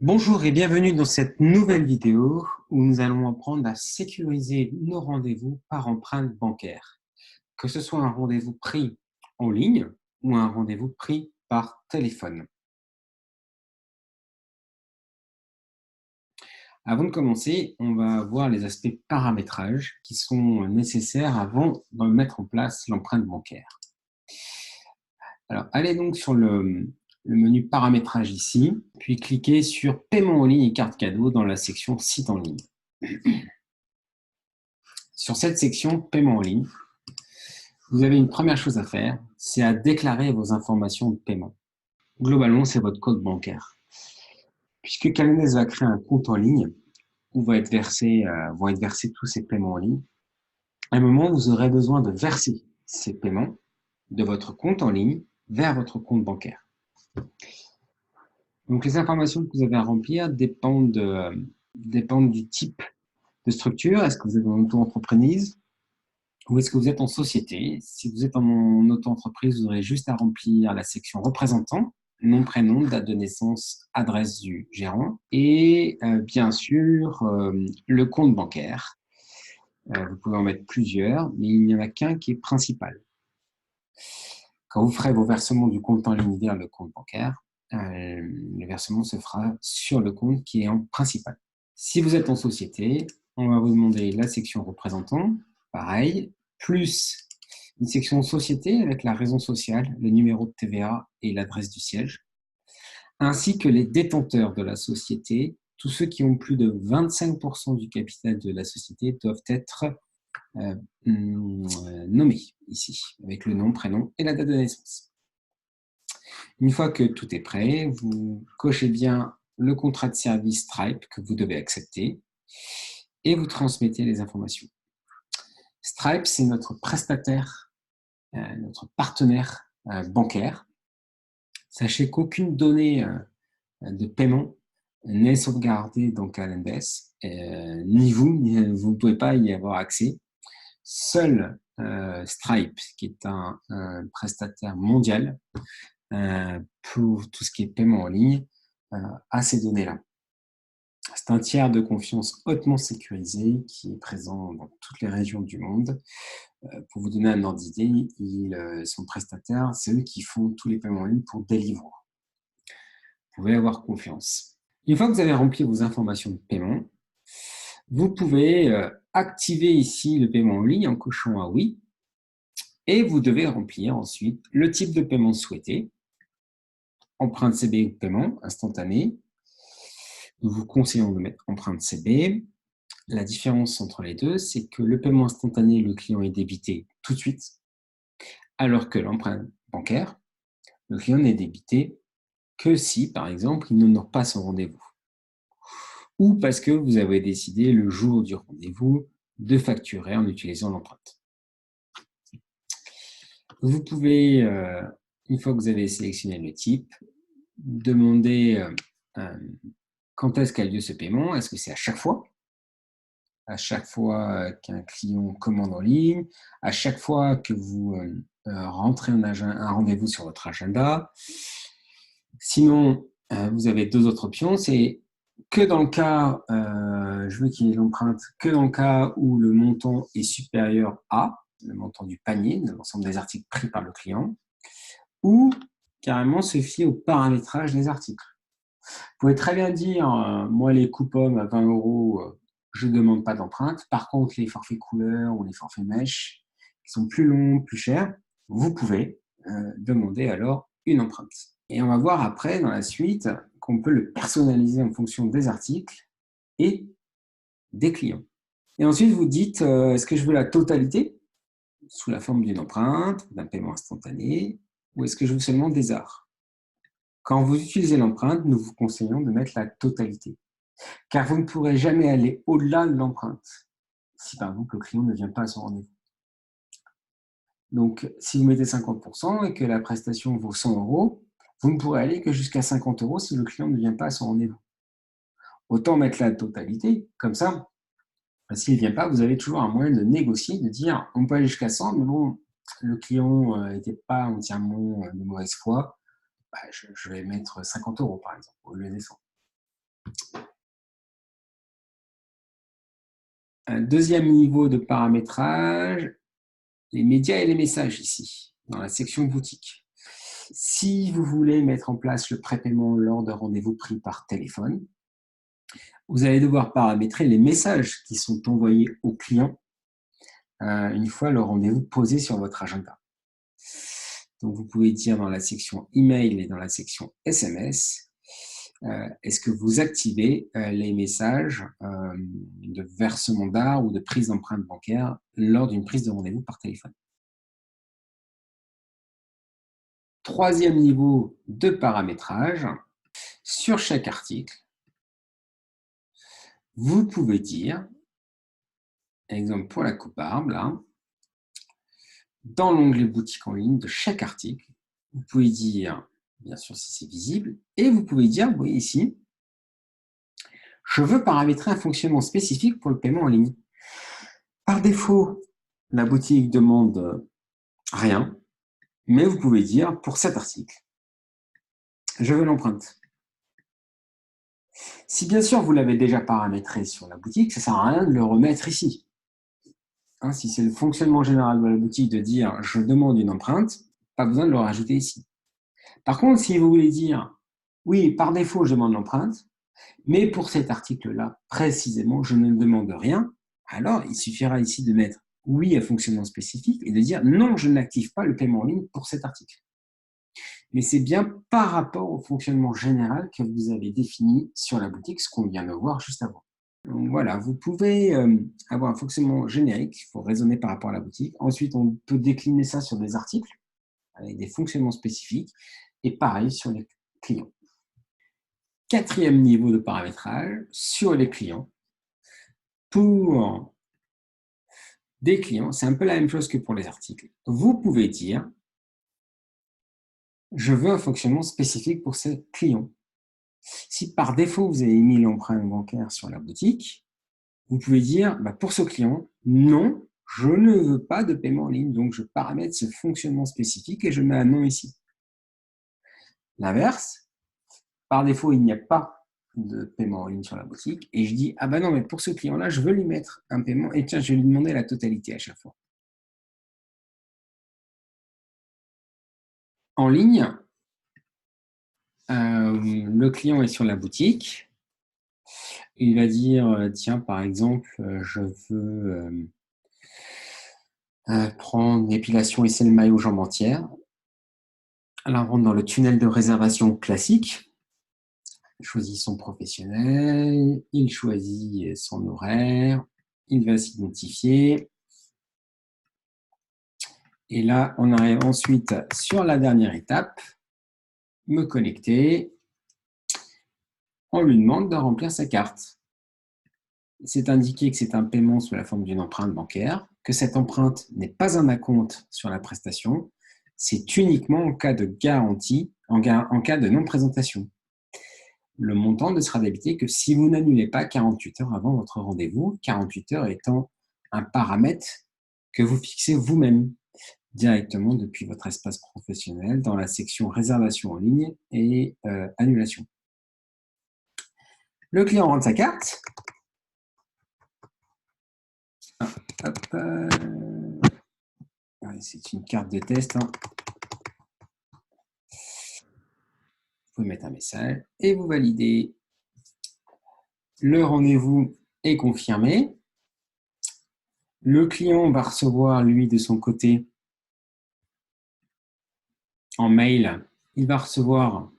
Bonjour et bienvenue dans cette nouvelle vidéo où nous allons apprendre à sécuriser nos rendez-vous par empreinte bancaire. Que ce soit un rendez-vous pris en ligne ou un rendez-vous pris par téléphone. Avant de commencer, on va voir les aspects paramétrage qui sont nécessaires avant de mettre en place l'empreinte bancaire. Alors, allez donc sur le menu paramétrage ici, puis cliquez sur paiement en ligne et carte cadeau dans la section site en ligne. Sur cette section paiement en ligne, vous avez une première chose à faire, c'est à déclarer vos informations de paiement. Globalement, c'est votre code bancaire. Puisque Calendez va créer un compte en ligne où vont être versés tous ces paiements en ligne, à un moment, vous aurez besoin de verser ces paiements de votre compte en ligne vers votre compte bancaire. Donc, les informations que vous avez à remplir dépendent du type de structure. Est-ce que vous êtes en auto-entreprise ou est-ce que vous êtes en société? Si vous êtes en auto-entreprise, vous aurez juste à remplir la section représentant, nom, prénom, date de naissance, adresse du gérant et bien sûr le compte bancaire. Vous pouvez en mettre plusieurs, mais il n'y en a qu'un qui est principal. Quand vous ferez vos versements du compte en ligne vers le compte bancaire, le versement se fera sur le compte qui est en principal. Si vous êtes en société, on va vous demander la section représentant, pareil, plus une section société avec la raison sociale, le numéro de TVA et l'adresse du siège, ainsi que les détenteurs de la société. Tous ceux qui ont plus de 25% du capital de la société doivent être nommés ici, avec le nom, prénom et la date de naissance. Une fois que tout est prêt, vous cochez bien le contrat de service Stripe que vous devez accepter et vous transmettez les informations. Stripe, c'est notre prestataire, notre partenaire bancaire. Sachez qu'aucune donnée de paiement n'est sauvegardée dans Calendez, ni vous ne pouvez pas y avoir accès. Seul Stripe, qui est un prestataire mondial pour tout ce qui est paiement en ligne, a ces données-là. C'est un tiers de confiance hautement sécurisé qui est présent dans toutes les régions du monde. Pour vous donner un ordre d'idée, ils sont prestataires, c'est eux qui font tous les paiements en ligne pour Deliveroo. Vous pouvez avoir confiance. Une fois que vous avez rempli vos informations de paiement, vous pouvez activer ici le paiement en ligne en cochant un oui et vous devez remplir ensuite le type de paiement souhaité, empreinte CB ou paiement instantané. Nous vous conseillons de mettre empreinte CB. La différence entre les deux, c'est que le paiement instantané, le client est débité tout de suite, alors que l'empreinte bancaire, le client n'est débité que si, par exemple, il n'honore pas son rendez-vous. Ou parce que vous avez décidé le jour du rendez-vous de facturer en utilisant l'empreinte. Vous pouvez, une fois que vous avez sélectionné le type, demander quand est-ce qu'a lieu ce paiement. Est-ce que c'est à chaque fois? À chaque fois qu'un client commande en ligne, à chaque fois que vous rentrez un rendez-vous sur votre agenda. Sinon, vous avez deux autres options. C'est que dans le cas, je veux qu'il y ait l'empreinte, que dans le cas où le montant est supérieur à le montant du panier, de l'ensemble des articles pris par le client, ou carrément se fier au paramétrage des articles. Vous pouvez très bien dire, moi les coupons à 20 €, je ne demande pas d'empreinte. Par contre, les forfaits couleurs ou les forfaits mèches, qui sont plus longs, plus chers, vous pouvez demander alors une empreinte. Et on va voir après, dans la suite, qu'on peut le personnaliser en fonction des articles et des clients. Et ensuite, vous dites, est-ce que je veux la totalité, sous la forme d'une empreinte, d'un paiement instantané, ou est-ce que je veux seulement des heures? Quand vous utilisez l'empreinte, nous vous conseillons de mettre la totalité, car vous ne pourrez jamais aller au-delà de l'empreinte si par exemple le client ne vient pas à son rendez-vous. Donc, si vous mettez 50% et que la prestation vaut 100 €, vous ne pourrez aller que jusqu'à 50 € si le client ne vient pas à son rendez-vous. Autant mettre la totalité, comme ça, s'il ne vient pas, vous avez toujours un moyen de négocier, de dire on peut aller jusqu'à 100, mais bon, le client n'était pas entièrement de mauvaise foi, je vais mettre 50 € par exemple, au lieu des 100. Un deuxième niveau de paramétrage, les médias et les messages ici, dans la section boutique. Si vous voulez mettre en place le prépaiement lors de rendez-vous pris par téléphone, vous allez devoir paramétrer les messages qui sont envoyés aux clients une fois le rendez-vous posé sur votre agenda. Donc, vous pouvez dire dans la section email et dans la section SMS, est-ce que vous activez les messages de versement d'art ou de prise d'empreinte bancaire lors d'une prise de rendez-vous par téléphone. Troisième niveau de paramétrage, sur chaque article, vous pouvez dire, exemple pour la coupe barbe, là, dans l'onglet boutique en ligne de chaque article, vous pouvez dire, bien sûr si c'est visible, et vous pouvez dire, vous voyez ici, je veux paramétrer un fonctionnement spécifique pour le paiement en ligne. Par défaut, la boutique demande rien, mais vous pouvez dire, pour cet article, je veux l'empreinte. Si bien sûr vous l'avez déjà paramétré sur la boutique, ça ne sert à rien de le remettre ici. Hein, si c'est le fonctionnement général de la boutique de dire je demande une empreinte, pas besoin de le rajouter ici. Par contre, si vous voulez dire oui, par défaut, je demande l'empreinte, mais pour cet article-là, précisément, je ne demande rien, alors il suffira ici de mettre oui à fonctionnement spécifique et de dire non, je n'active pas le paiement en ligne pour cet article. Mais c'est bien par rapport au fonctionnement général que vous avez défini sur la boutique, ce qu'on vient de voir juste avant. Donc voilà, vous pouvez avoir un fonctionnement générique, il faut raisonner par rapport à la boutique. Ensuite, on peut décliner ça sur des articles avec des fonctionnements spécifiques et pareil sur les clients. Quatrième niveau de paramétrage, sur les clients. Pour des clients, c'est un peu la même chose que pour les articles. Vous pouvez dire je veux un fonctionnement spécifique pour ces clients. Si par défaut, vous avez mis l'empreinte bancaire sur la boutique, vous pouvez dire, pour ce client, non, je ne veux pas de paiement en ligne, donc je paramètre ce fonctionnement spécifique et je mets un non ici. L'inverse, par défaut, il n'y a pas de paiement en ligne sur la boutique et je dis, ah ben non, mais pour ce client-là, je veux lui mettre un paiement et tiens, je vais lui demander la totalité à chaque fois. En ligne, le client est sur la boutique. Il va dire, tiens, par exemple, je veux prendre une épilation aisselle maillot jambes entières. Alors, on rentre dans le tunnel de réservation classique. Il choisit son professionnel, il choisit son horaire, il va s'identifier. Et là, on arrive ensuite sur la dernière étape, me connecter. On lui demande de remplir sa carte. C'est indiqué que c'est un paiement sous la forme d'une empreinte bancaire, que cette empreinte n'est pas un acompte sur la prestation, c'est uniquement en cas de garantie, en cas de non-présentation. Le montant ne sera débité que si vous n'annulez pas 48 heures avant votre rendez-vous, 48 heures étant un paramètre que vous fixez vous-même directement depuis votre espace professionnel dans la section réservation en ligne et annulation. Le client rentre sa carte. C'est une carte de test. Vous pouvez mettre un message et vous validez. Le rendez-vous est confirmé. Le client va recevoir, lui, de son côté, en mail, il va recevoir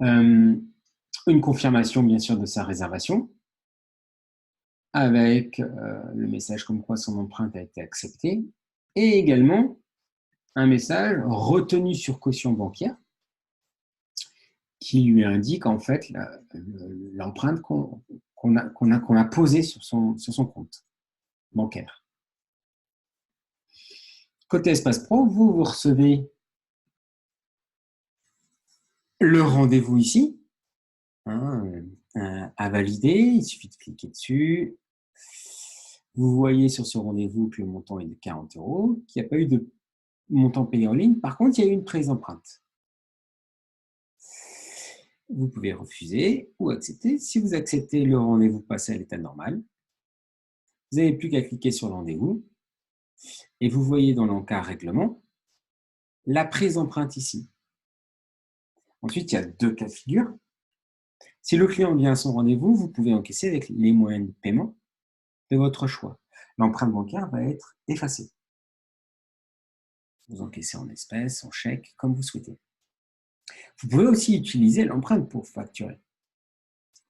une confirmation, bien sûr, de sa réservation avec le message comme quoi son empreinte a été acceptée et également un message retenu sur caution bancaire qui lui indique en fait l'empreinte qu'on a posée sur son compte bancaire. Côté Espace Pro, vous recevez le rendez-vous ici, à valider, il suffit de cliquer dessus. Vous voyez sur ce rendez-vous que le montant est de 40 €, qu'il n'y a pas eu de montant payé en ligne. Par contre, il y a eu une prise d'empreinte. Vous pouvez refuser ou accepter. Si vous acceptez, le rendez-vous passe à l'état normal. Vous n'avez plus qu'à cliquer sur le rendez-vous et vous voyez dans l'encart règlement la prise d'empreinte ici. Ensuite, il y a 2 cas de figure. Si le client vient à son rendez-vous, vous pouvez encaisser avec les moyens de paiement de votre choix. L'empreinte bancaire va être effacée. Vous encaissez en espèces, en chèque, comme vous souhaitez. Vous pouvez aussi utiliser l'empreinte pour facturer.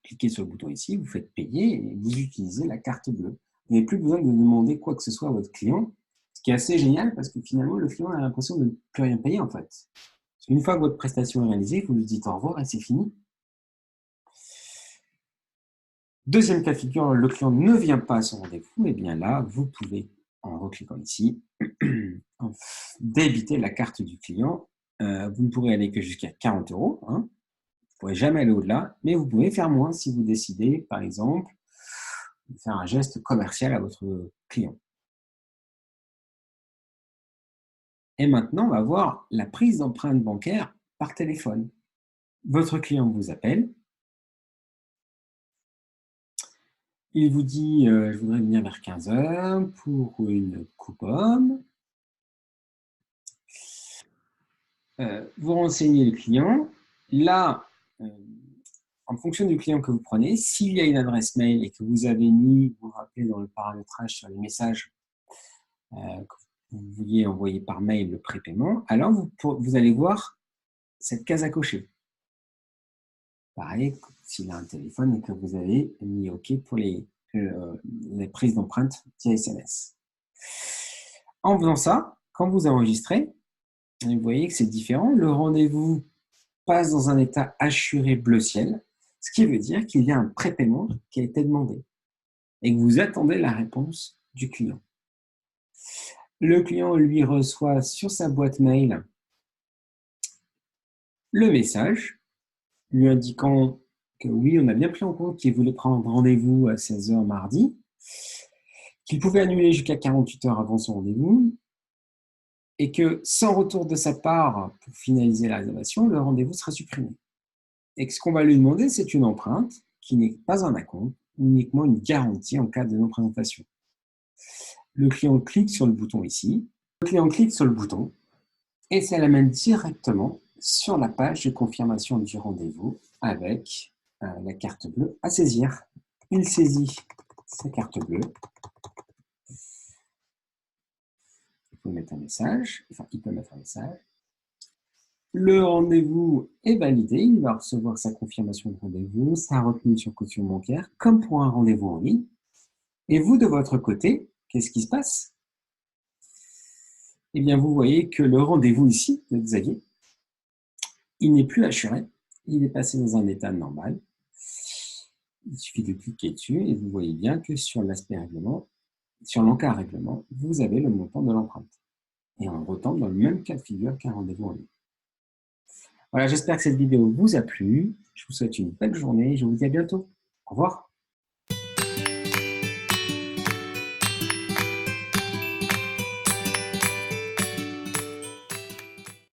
Cliquez sur le bouton ici, vous faites payer et vous utilisez la carte bleue. Vous n'avez plus besoin de demander quoi que ce soit à votre client, ce qui est assez génial parce que finalement, le client a l'impression de ne plus rien payer en fait. Une fois que votre prestation est réalisée, vous lui dites au revoir et c'est fini. Deuxième cas de figure, le client ne vient pas à son rendez-vous, et bien là, vous pouvez, en recliquant ici, débiter la carte du client. Vous ne pourrez aller que jusqu'à 40 €. Hein. Vous ne pourrez jamais aller au-delà, mais vous pouvez faire moins si vous décidez, par exemple, de faire un geste commercial à votre client. Et maintenant, on va voir la prise d'empreinte bancaire par téléphone. Votre client vous appelle. Il vous dit je voudrais venir vers 15 h pour une coupon. Vous renseignez le client. Là, en fonction du client que vous prenez, s'il y a une adresse mail et que vous avez mis, vous vous rappelez dans le paramétrage sur les messages que vous vouliez envoyer par mail le prépaiement, alors vous allez voir cette case à cocher. Pareil, s'il a un téléphone et que vous avez mis OK pour les prises d'empreintes via SMS. En faisant ça, quand vous enregistrez, vous voyez que c'est différent. Le rendez-vous passe dans un état assuré bleu ciel, ce qui veut dire qu'il y a un prépaiement qui a été demandé et que vous attendez la réponse du client. Le client, lui, reçoit sur sa boîte mail le message lui indiquant que oui, on a bien pris en compte qu'il voulait prendre rendez-vous à 16 h mardi, qu'il pouvait annuler jusqu'à 48 heures avant son rendez-vous et que sans retour de sa part pour finaliser la réservation, le rendez-vous sera supprimé. Et que ce qu'on va lui demander, c'est une empreinte qui n'est pas un acompte, uniquement une garantie en cas de non-présentation. Le client clique sur le bouton ici. Le client clique sur le bouton et ça l'amène directement sur la page de confirmation du rendez-vous avec la carte bleue à saisir. Il saisit sa carte bleue. Il peut mettre un message. Le rendez-vous est validé. Il va recevoir sa confirmation de rendez-vous, sa retenue sur caution bancaire, comme pour un rendez-vous en ligne. Et vous, de votre côté, qu'est-ce qui se passe? Eh bien, vous voyez que le rendez-vous ici de Xavier, il n'est plus assuré. Il est passé dans un état normal. Il suffit de cliquer dessus et vous voyez bien que sur l'aspect règlement, sur l'encart règlement, vous avez le montant de l'empreinte. Et on retombe dans le même cas de figure qu'un rendez-vous en ligne. Voilà, j'espère que cette vidéo vous a plu. Je vous souhaite une belle journée et je vous dis à bientôt. Au revoir.